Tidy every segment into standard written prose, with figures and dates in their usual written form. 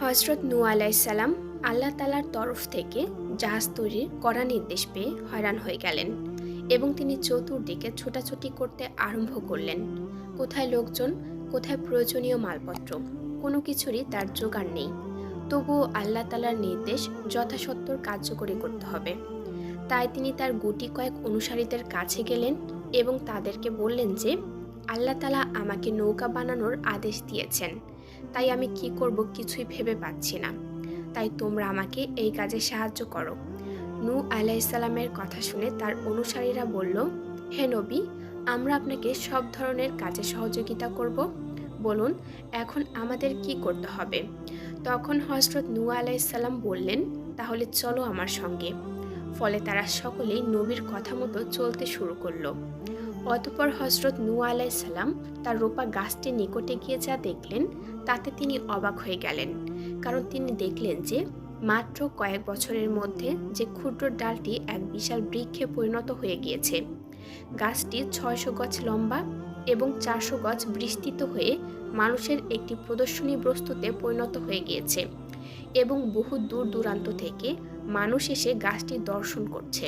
হজরত নূহ আলাইহিস সালাম আল্লাহ তাআলার তরফ থেকে জাহাজ তৈরির কড়া নির্দেশ পেয়ে হয়রান হয়ে গেলেন এবং তিনি চতুর্দিকে ছোটাছুটি করতে আরম্ভ করলেন। কোথায় লোকজন, কোথায় প্রয়োজনীয় মালপত্র, কোনো কিছুরই তার জোগাড় নেই। তবুও আল্লাহ তাআলার নির্দেশ যথাসত্ত্বর কার্যকরী করতে হবে। তাই তিনি তার গুটি কয়েক অনুসারীদের কাছে গেলেন এবং তাদেরকে বললেন যে, আল্লাহ তাআলা আমাকে নৌকা বানানোর আদেশ দিয়েছেন, তাই আমি কি করব কিছুই ভেবে পাচ্ছি না। তাই তোমরা আমাকে এই কাজে সাহায্য করো। নূহ আলাইহিস সালামের কথা শুনে তার অনুসারীরা বলল, হে নবী, আমরা আপনাকে সব ধরনের কাজে সহযোগিতা করব। বলুন, এখন আমাদের কি করতে হবে? তখন হযরত নূহ আলাইহিস সালাম বললেন, তাহলে চলো আমার সঙ্গে। ফলে তারা সকলেই নবীর কথা মতো চলতে শুরু করলো। অতঃপর হযরত নূহ আলাইহিস সালাম তার রূপা গাছটির নিকটে গিয়ে যা দেখলেন তাতে তিনি অবাক হয়ে গেলেন। কারণ তিনি দেখলেন যে মাত্র কয়েক বছরের মধ্যে যে ক্ষুদ্র ডালটি এক বিশাল বৃক্ষে পরিণত হয়ে গিয়েছে। গাছটি ৬০০ গজ লম্বা এবং ৪০০ গজ বিস্তৃত হয়ে মানুষের একটি প্রদর্শনী বস্তুতে পরিণত হয়ে গিয়েছে এবং বহু দূর দূরান্ত থেকে মানুষ এসে গাছটি দর্শন করছে।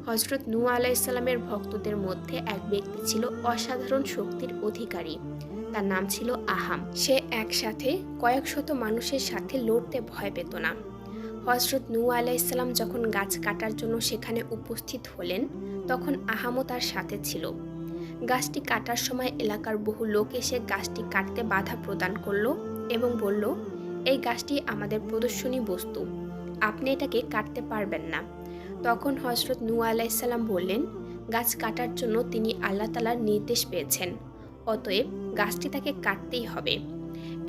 হযরত নূহ আলাইহিস সালামের ভক্তদের মধ্যে এক ব্যক্তি ছিল অসাধারণ শক্তির অধিকারী। তার নাম ছিল আহাম। সে একসাথে কয়েক শত মানুষের সাথে লড়তে ভয় পেত না। হযরত নূহ আলাইহিস সালাম যখন গাছ কাটার জন্য সেখানে উপস্থিত হলেন, তখন আহামও তার সাথে ছিল। গাছটি কাটার সময় এলাকার বহু লোক এসে গাছটি কাটতে বাধা প্রদান করল এবং বলল, এই গাছটি আমাদের প্রদর্শনী বস্তু, আপনি এটাকে কাটতে পারবেন না। তখন হযরত নূহ আলাইহিস সালাম বললেন, গাছ কাটার জন্য তিনি আল্লাহ তাআলার নির্দেশ পেয়েছেন, অতএব গাছটি তাকে কাটতেই হবে।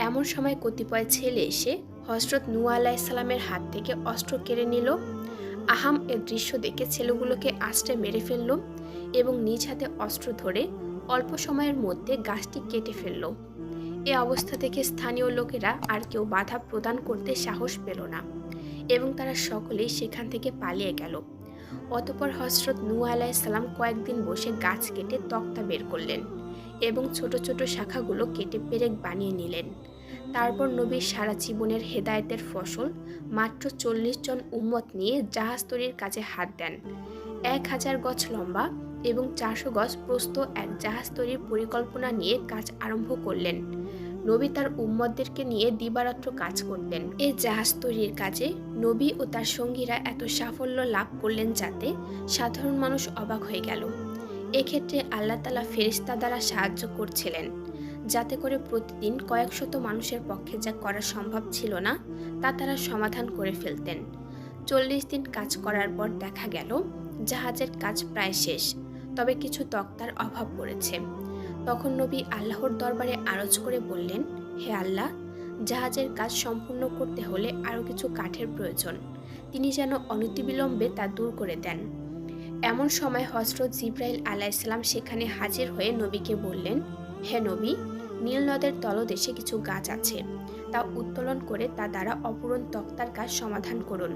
এমন সময় কতিপয় ছেলে এসে হযরত নূহ আলাইহিস সালামের হাত থেকে অস্ত্র কেড়ে নিল। আহাম এর দৃশ্য দেখে ছেলেগুলোকে আঁচড়ে মেরে ফেলল এবং নিজ হাতে অস্ত্র ধরে অল্প সময়ের মধ্যে গাছটি কেটে ফেলল। এ অবস্থা থেকে স্থানীয় লোকেরা আর কেউ বাধা প্রদান করতে সাহস পেল না এবং তারা সকলেই সেখান থেকে পালিয়ে গেল। অতঃপর হযরত নূহ আলাইহিস সালাম কয়েকদিন বসে গাছ কেটে তক্তা বের করলেন এবং ছোট ছোট শাখাগুলো কেটে পেরেক বানিয়ে নিলেন। তারপর নবীর সারা জীবনের হেদায়েতের ফসল মাত্র ৪০ জন উম্মত নিয়ে জাহাজ তৈরির কাজে হাত দেন। ১০০০ গজ লম্বা এবং ৪০০ গজ প্রস্থ এক জাহাজ তৈরির পরিকল্পনা নিয়ে কাজ আরম্ভ করলেন। নবী তার উম্মতদেরকে নিয়ে দিবারাত্র কাজ করতেন। এই জাহাজ তৈরির কাজে নবী ও তার সঙ্গীরা এত সাফল্য লাভ করলেন যাতে সাধারণ মানুষ অবাক হয়ে গেল। এক্ষেত্রে আল্লাহ তাআলা ফেরেশতা দ্বারা সাহায্য করছিলেন, যাতে করে প্রতিদিন কয়েক শত মানুষের পক্ষে যা করা সম্ভব ছিল না তা তারা সমাধান করে ফেলতেন। ৪০ দিন কাজ করার পর দেখা গেল জাহাজের কাজ প্রায় শেষ, তবে কিছু তক্তার অভাব পড়েছে। তখন নবী আল্লাহর দরবারে আরজ করে বললেন, হে আল্লাহ, জাহাজের কাজ সম্পূর্ণ করতে হলে আরও কিছু কাঠের প্রয়োজন, তিনি যেন অনতিবিলম্বে তা দূর করে দেন। এমন সময় হযরত জিবরাইল আলাইহিস সালাম সেখানে হাজির হয়ে নবীকে বললেন, হে নবী, নীল নদের তলদেশে কিছু গাছ আছে, তা উত্তোলন করে তা দ্বারা অপূরণ তক্তার কাজ সমাধান করুন।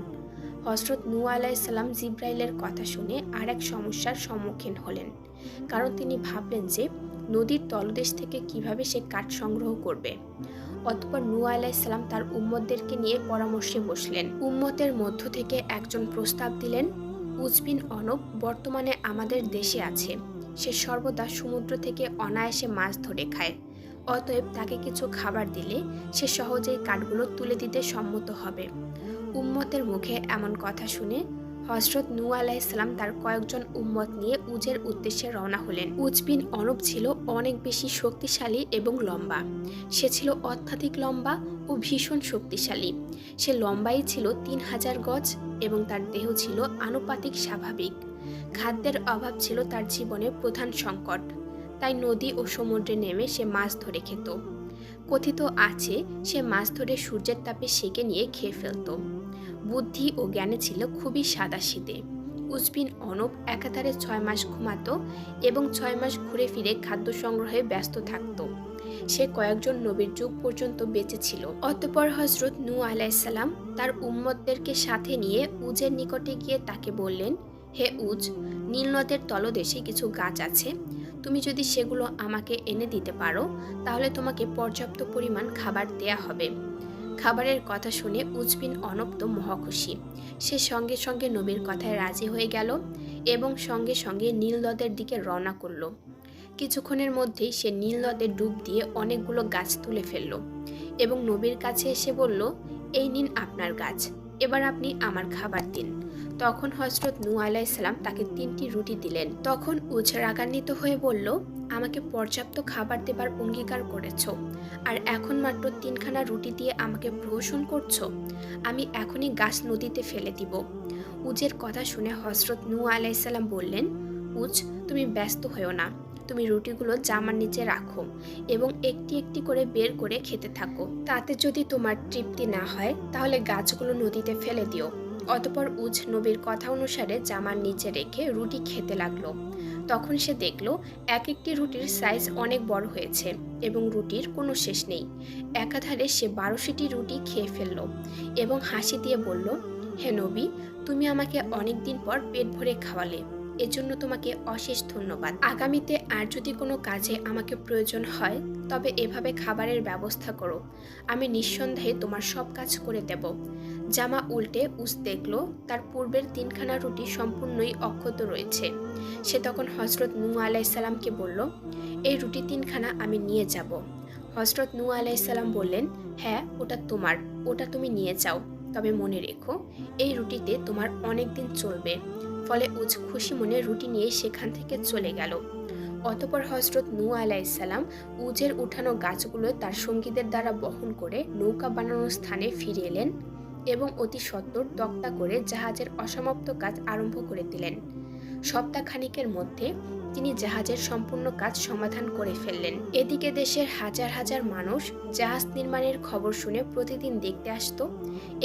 হযরত নূহ আলাইহিস সালাম জিবরাইলের কথা শুনে আর এক সমস্যার সম্মুখীন হলেন, কারণ তিনি ভাবলেন যে নদীর তলদেশ থেকে কিভাবে সে কাঠ সংগ্রহ করবে। অতঃপর নূহ আলাইহিস সালাম তার উম্মতদেরকে নিয়ে পরামর্শে বসলেন। উম্মতের মধ্য থেকে একজন প্রস্তাব দিলেন, উজ বিন অনব বর্তমানে আমাদের দেশে আছে। সে সর্বদা সমুদ্র থেকে অনায়াসে মাছ ধরে খায়, অতএব তাকে কিছু খাবার দিলে সে সহজেই কাঠগুলো তুলে দিতে সম্মত হবে। উম্মতের মুখে এমন কথা শুনে হযরত নূহ আলাইহিস সালাম তার কয়েকজন উম্মত নিয়ে উজের উদ্দেশ্যে রওনা হলেন। উজ বিন অনব ছিল অনেক বেশি শক্তিশালী এবং লম্বা। সে ছিল অত্যাধিক লম্বা ও ভীষণ শক্তিশালী। সে লম্বাই ছিল ৩০০০ গজ এবং তার দেহ ছিল আনুপাতিক স্বাভাবিক। খাদ্যের অভাব ছিল তার জীবনের প্রধান সংকট, তাই নদী ও সমুদ্রে নেমে সে মাছ ধরে খেত। কথিত আছে সে মাছ ধরে সূর্যের তাপে সেকে নিয়ে খেয়ে ফেলত। বুদ্ধি ও জ্ঞানে ছিল খুবই সাদাসিধে। উজ বিন অনব একাধারে ৬ মাস ঘুমাতো এবং ৬ মাস ঘুরে ফিরে খাদ্য সংগ্রহে ব্যস্ত থাকত। সে কয়েকজন নবীর যুগ পর্যন্ত বেঁচে ছিল। অতঃপর হযরত নূহ আলাইহিস সালাম তার উম্মতদেরকে সাথে নিয়ে উজের নিকটে গিয়ে তাকে বললেন, হে উজ, নীল নদের তলদেশে কিছু গাছ আছে, তুমি যদি সেগুলো আমাকে এনে দিতে পারো তাহলে তোমাকে পর্যাপ্ত পরিমাণ খাবার দেয়া হবে। খাবারের কথা শুনে উজ বিন অনব তো মহাখুশি। সে সঙ্গে সঙ্গে নবীর কথায় রাজি হয়ে গেল এবং সঙ্গে সঙ্গে নীল নদের দিকে রওনা করল। কিছুক্ষণের মধ্যেই সে নীল নদে ডুব দিয়ে অনেকগুলো গাছ তুলে ফেলল এবং নবীর কাছে এসে বলল, এই নিন আপনার গাছ, এবার আপনি আমার খাবার দিন। তখন হযরত নূহ আলাইহিস সালাম তাকে 3টি রুটি দিলেন। তখন উজ রাগান্বিত হয়ে বলল, আমাকে পর্যাপ্ত খাবার দেবার অঙ্গীকার করেছো, আর এখন মাত্র 3খানা রুটি দিয়ে আমাকে প্রহসন করছো? আমি এখনই গাছ নদীতে ফেলে দিব। উজের কথা শুনে হযরত নূহ আলাইহিস সালাম বললেন, উজ, তুমি ব্যস্ত হয়েও না, তুমি রুটিগুলো জামার নিচে রাখো এবং একটি একটি করে বের করে খেতে থাকো। তাতে যদি তোমার তৃপ্তি না হয় তাহলে গাছগুলো নদীতে ফেলে দিও। অতঃপর উজ নবীর কথা অনুসারে জামার নিচে রেখে রুটি খেতে লাগলো। তখন সে দেখলো এক একটি রুটির সাইজ অনেক বড় হয়েছে এবং রুটির কোনো শেষ নেই। একাধারে সে 12টি রুটি খেয়ে ফেলল এবং হাসি দিয়ে বলল, হে নবী, তুমি আমাকে অনেক দিন পর পেট ভরে খাওয়ালে, এজন্য তোমাকে অশেষ ধন্যবাদ। আগামীতে আর যদি কোনো কাজে আমাকে প্রয়োজন হয় তবে এভাবে খাবারের ব্যবস্থা করো, আমি নিঃসন্দেহে তোমার সব কাজ করে দেব। জামা উল্টে উজ দেখল তার পূর্বের 3খানা রুটি সম্পূর্ণই অক্ষত রয়েছে। সে তখন হযরত নূহ আলাইহিস সালামকে বলল, এই রুটি 3খানা আমি নিয়ে যাব। হযরত নূহ আলাইহিস সালাম বললেন, হ্যাঁ, ওটা তোমার, ওটা তুমি নিয়ে যাও, তবে মনে রেখো এই রুটিতে তোমার অনেক দিন চলবে। ফলে উজ খুশি মনে রুটি নিয়ে সেখান থেকে চলে গেল। অতঃপর হযরত নূহ আলাইহিস সালাম উজের উঠানো গাছগুলো তার সঙ্গীদের দ্বারা বহন করে নৌকা বানানোর স্থানে ফিরে এলেন এবং অতি সত্বর তক্তা করে জাহাজের অসমাপ্ত কাজ আরম্ভ করে দিলেন। সপ্তাহখানেকের মধ্যে তিনি জাহাজের সম্পূর্ণ কাজ সমাধান করে ফেললেন। এদিকে দেশের হাজার হাজার মানুষ জাহাজ নির্মাণের খবর শুনে প্রতিদিন দেখতে আসতো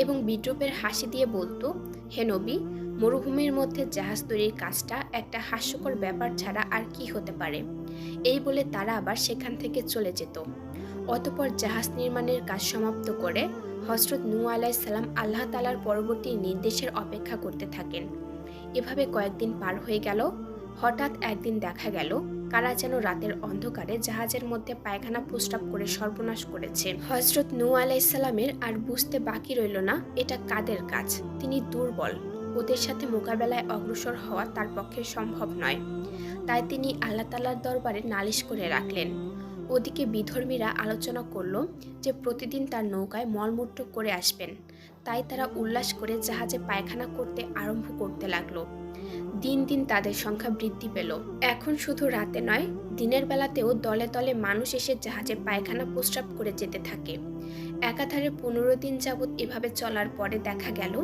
এবং বিদ্রূপের হাসি দিয়ে বলতো, হে নবী, মরুভূমির মধ্যে জাহাজ তৈরির কাজটা একটা হাস্যকর ব্যাপার ছাড়া আর কি হতে পারে। এই বলে তারা আবার সেখান থেকে চলে যেত। অতঃপর জাহাজ নির্মাণের কাজ সমাপ্ত করে হযরত নূহ আলাইহিস সালাম আল্লাহ তাআলার পরবর্তী নির্দেশের অপেক্ষা করতে থাকেন। এভাবে কয়েকদিন পার হয়ে গেল। হঠাৎ একদিন দেখা গেল কারা যেন রাতের অন্ধকারে জাহাজের মধ্যে পায়খানা প্রস্রাব করে সর্বনাশ করেছে। হযরত নূহ আলাইহিস সালামের আর বুঝতে বাকি রইল না এটা কাদের কাজ। তিনি দুর্বল, ওদের সাথে মোকাবেলায় অগ্রসর হওয়া তার পক্ষে সম্ভব নয়। তাই তিনি আল্লাহ তাআলার দরবারে নালিশ করে রাখলেন। ওদিকে বিধর্মীরা আলোচনা করল যে প্রতিদিন তার নৌকায় মলমূত্র করে আসবেন। তাই তারা উল্লাস করে জাহাজে পায়খানা করতে আরম্ভ করতে লাগলো। দিন দিন তাদের সংখ্যা বৃদ্ধি পেল। এখন শুধু রাতে নয়, দিনের বেলাতেও দলে দলে মানুষ এসে জাহাজে পায়খানা প্রস্রাব করে যেতে থাকে। একাধারে 15 দিন যাবৎ এভাবে চলার পরে দেখা গেল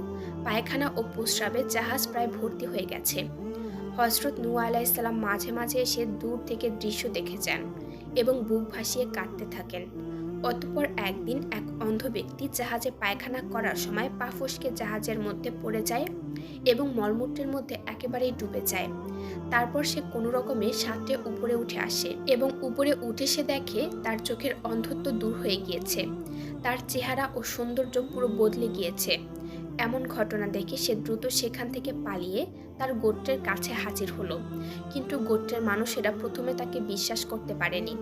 পায়খানা ও প্রস্রাবে জাহাজ প্রায় ভর্তি হয়ে গেছে। হযরত নূহ আলাইহিস সালাম মাঝে মাঝে এসে দূর থেকে দৃশ্য দেখে যান এবং বুক ভাসিয়ে কাঁদতে থাকেন। অতঃপর একদিন এক অন্ধ ব্যক্তি জাহাজে পায়খানা করার সময় পা ফসকে জাহাজের মধ্যে পড়ে যায় এবং মলমূত্রের মধ্যে একেবারেই ডুবে যায়। তারপর সে কোনো রকমে সাঁতরে উপরে উঠে আসে এবং উপরে উঠে সে দেখে তার চোখের অন্ধত্ব দূর হয়ে গিয়েছে, তার চেহারা ও সৌন্দর্য পুরো বদলে গিয়েছে। এমন ঘটনা দেখে সে দ্রুত সেখান থেকে পালিয়ে তার গোত্রের কাছে হাজির হলো। কিন্তু গোত্রের মানুষেরা প্রথমে তাকে বিশ্বাস করতে পারেনি।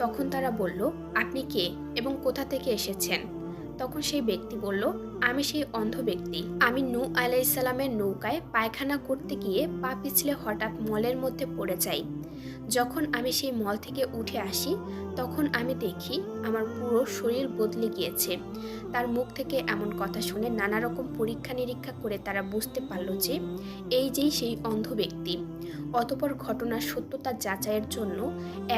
তখন তারা বলল, আপনি কে এবং কোথা থেকে এসেছেন? তখন সেই ব্যক্তি বলল, আমি সেই অন্ধ ব্যক্তি। আমি নূহ আলাইহিস সালামের নৌকায় পায়খানা করতে গিয়ে পা পিছলে হঠাৎ মলের মধ্যে পড়ে যাই। যখন আমি সেই মল থেকে উঠে আসি তখন আমি দেখি আমার পুরো শরীর বদলে গিয়েছে। তার মুখ থেকে এমন কথা শুনে নানা রকম পরীক্ষা নিরীক্ষা করে তারা বুঝতে পারল যে এই যেই সেই অন্ধ ব্যক্তি। অতঃপর ঘটনার সত্যতা যাচাইয়ের জন্য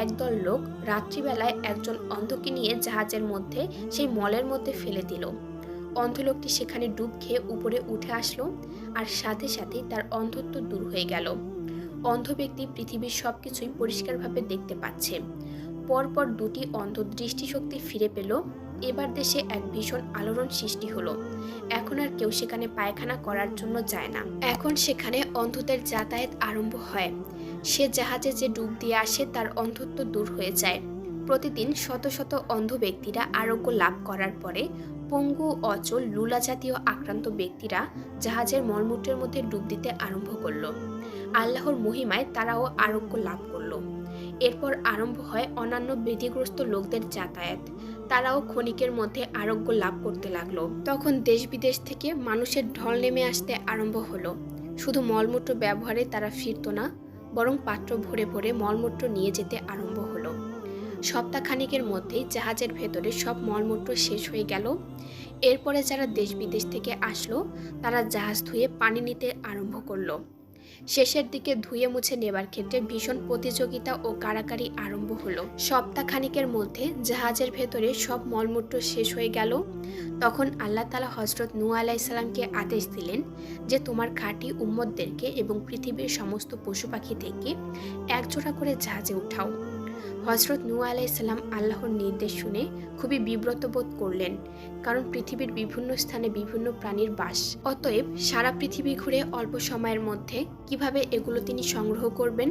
একদল লোক রাত্রিবেলায় একজন অন্ধকে নিয়ে জাহাজের মধ্যে সেই মলের মধ্যে ফেলে দিল। অন্ধ লোকটি সেখানে ডুব খেয়ে উপরে উঠে আসলো আর সাথে সাথেই তার অন্ধত্ব দূর হয়ে গেল। অন্ধ ব্যক্তি পৃথিবীর সবকিছুই পরিষ্কারভাবে দেখতে পাচ্ছে। পরপর দুটি অন্ধ দৃষ্টিশক্তি ফিরে পেল। এবার দেশে এক ভীষণ আলোড়ন সৃষ্টি হলো। এখন আর কেউ সেখানে পায়খানা করার জন্য যায় না। এখন সেখানে অন্ধদের যাতায়াত আরম্ভ হয়। সে জাহাজে যে ডুব দিয়ে আসে তার অন্ধত্ব দূর হয়ে যায়। প্রতিদিন শত শত অন্ধ ব্যক্তিরা আরোগ্য লাভ করার পরে পঙ্গু, অচল, লুলা জাতীয় আক্রান্ত ব্যক্তিরা জাহাজের মলমূত্রের মধ্যে ডুব দিতে আরম্ভ করলো। আল্লাহর মহিমায় তারাও আরোগ্য লাভ করলো। এরপর আরম্ভ হয় অন্যান্য ব্যাধিগ্রস্ত লোকদের যাতায়াত। তারাও ক্ষণিকের মধ্যে আরোগ্য লাভ করতে লাগলো। তখন দেশ বিদেশ থেকে মানুষের ঢল নেমে আসতে আরম্ভ হলো। শুধু মলমূত্র ব্যবহারে তারা ফিরত না, বরং পাত্র ভরে ভরে মলমূত্র নিয়ে যেতে আরম্ভ হলো। সপ্তাহখানেকের মধ্যেই জাহাজের ভেতরে সব মলমূত্র শেষ হয়ে গেল। এরপরে যারা দেশ বিদেশ থেকে আসলো তারা জাহাজ ধুয়ে পানি নিতে আরম্ভ করলো। শেষের দিকে ধুয়ে মুছে নেবার ক্ষেত্রে ভীষণ প্রতিযোগিতা ও কাড়াকাড়ি আরম্ভ হলো। সপ্তাহখানেকের মধ্যে জাহাজের ভেতরে সব মলমূত্র শেষ হয়ে গেল। তখন আল্লাহ তাআলা হযরত নূহ আলাইহিস সালামকে আদেশ দিলেন যে তোমার খাঁটি উম্মতদেরকে এবং পৃথিবীর সমস্ত পশু পাখি থেকে একজোড়া করে জাহাজে উঠাও। হযরত নূহ আলাইহিস সালাম আল্লাহর নির্দেশ শুনে খুবই বিব্রত বোধ করলেন, কারণ পৃথিবীর বিভিন্ন স্থানে বিভিন্ন প্রাণীর বাস। অতএব সারা পৃথিবী ঘুরে অল্প সময়ের মধ্যে কিভাবে এগুলো তিনি সংগ্রহ করবেন,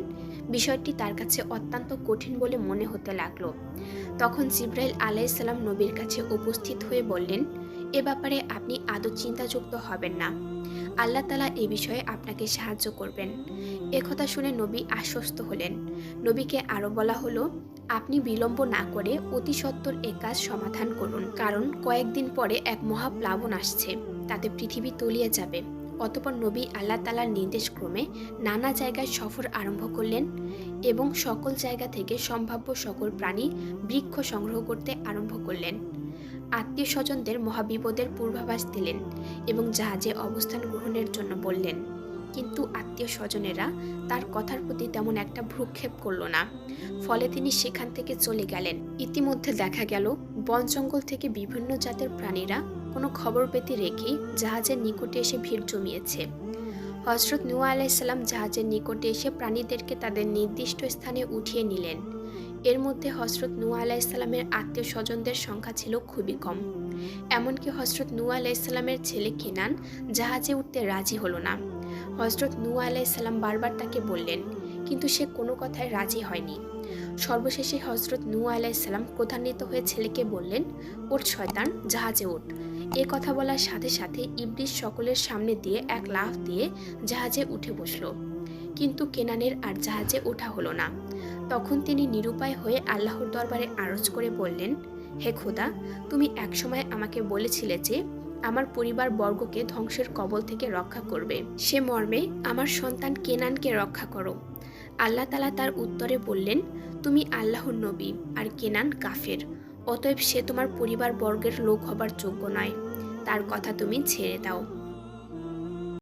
বিষয়টি তার কাছে অত্যন্ত কঠিন বলে মনে হতে লাগলো। তখন জিবরাইল আলাইহিস সালাম নবীর কাছে উপস্থিত হয়ে বললেন, এ ব্যাপারে আপনি আদৌ চিন্তাযুক্ত হবেন না, আল্লাহ তাআলা এ বিষয়ে আপনাকে সাহায্য করবেন। একথা শুনে নবী আশ্বস্ত হলেন। নবীকে আরও বলা হলো, আপনি বিলম্ব না করে অতি সত্বর এ কাজ সমাধান করুন, কারণ কয়েকদিন পরে এক মহাপ্লাবন আসছে, তাতে পৃথিবী তলিয়ে যাবে। অতঃপর নবী আল্লাহ তাআলার নির্দেশক্রমে নানা জায়গায় সফর আরম্ভ করলেন এবং সকল জায়গা থেকে সম্ভাব্য সকল প্রাণী বৃক্ষ সংগ্রহ করতে আরম্ভ করলেন। আত্মীয় স্বজনদের মহাবিপদের পূর্বাভাস দিলেন এবং জাহাজে অবস্থান গ্রহণের জন্য বললেন, কিন্তু আত্মীয় স্বজনেরা তার কথার প্রতি তেমন একটা ভ্রুক্ষেপ করল না। ফলে তিনি সেখান থেকে চলে গেলেন। ইতিমধ্যে দেখা গেল বন জঙ্গল থেকে বিভিন্ন জাতের প্রাণীরা কোনো খবর পেতে রেখেই জাহাজের নিকটে এসে ভিড় জমিয়েছে। হযরত নূহ আলাইহিস সালাম জাহাজের নিকটে এসে প্রাণীদেরকে তাদের নির্দিষ্ট স্থানে উঠিয়ে নিলেন। এর মধ্যে হযরত নূহ আলাইহিস সালামের আত্মীয় স্বজনদের সংখ্যা ছিল খুবই কম। এমনকি হযরত নূহ আলাইহিস সালামের ছেলে কেনান জাহাজে উঠতে রাজি হলো না। হযরত নূহ আলাইহিস সালাম বারবার তাকে বললেন, কিন্তু সে কোনো কথায় রাজি হয়নি। সর্বশেষে হযরত নূহ আলাইহিস সালাম ক্রোধান্বিত হয়ে ছেলেকে বললেন, ওঠ শয়তান, জাহাজে ওঠ। এ কথা বলার সাথে সাথে ইবলিস সকলের সামনে দিয়ে এক লাফ দিয়ে জাহাজে উঠে বসল। কিন্তু কেনানের আর জাহাজে ওঠা হলো না। তখন তিনি নিরুপায় হয়ে আল্লাহর দরবারে আরজ করে বললেন, হে খোদা, তুমি একসময় আমাকে বলেছিলে যে আমার পরিবার বর্গকে ধ্বংসের কবল থেকে রক্ষা করবে, সে মর্মে আমার সন্তান কেনানকে রক্ষা করো। আল্লাহ তাআলা তার উত্তরে বললেন, তুমি আল্লাহর নবী আর কেনান কাফের, অতএব সে তোমার পরিবার বর্গের লোক হবার যোগ্য নয়, তার কথা তুমি ছেড়ে দাও।